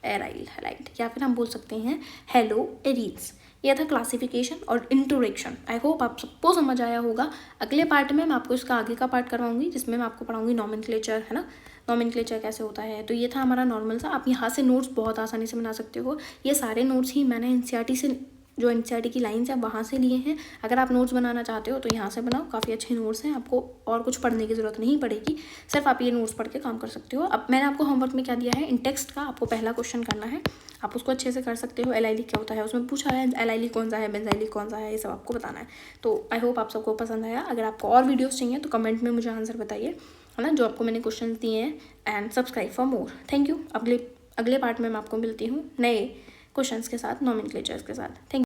एराइल हैलाइड, या फिर हम बोल सकते हैं हेलो एरीज। यह था क्लासिफिकेशन और इंट्रोडक्शन। आई होप आप सबको समझ आया होगा। अगले पार्ट में मैं आपको इसका आगे का पार्ट करवाऊंगी, जिसमें मैं आपको पढ़ाऊंगी नॉमेनक्लेचर, है ना, नॉमेनक्लेचर कैसे होता है। तो ये था हमारा नॉर्मल सा। आप यहाँ से नोट्स बहुत आसानी से बना सकते हो। ये सारे नोट्स ही मैंने एनसीईआरटी से, जो एनसीईआरटी की लाइन्स है वहाँ से लिए हैं। अगर आप नोट्स बनाना चाहते हो तो यहाँ से बनाओ, काफ़ी अच्छे नोट्स हैं, आपको और कुछ पढ़ने की ज़रूरत नहीं पड़ेगी, सिर्फ आप ये नोट्स पढ़ के काम कर सकते हो। अब मैंने आपको होमवर्क में क्या दिया है, इन टेक्स्ट का आपको पहला क्वेश्चन करना है, आप उसको अच्छे से कर सकते हो। एलाइलिक क्या होता है उसमें पूछा है, एलाइलिक कौन सा है, बेंजाइलिक कौन सा है, ये सब आपको बताना है। तो आई होप आप सबको पसंद आया। अगर आपको और वीडियोज़ चाहिए तो कमेंट में मुझे आंसर बताइए, है ना, जो आपको मैंने क्वेश्चन दिए हैं। And subscribe for more. Thank you. अगले पार्ट में मैं आपको मिलती हूँ नए क्वेश्चंस के साथ, नॉमेनक्लेचर्स के साथ। Thank you.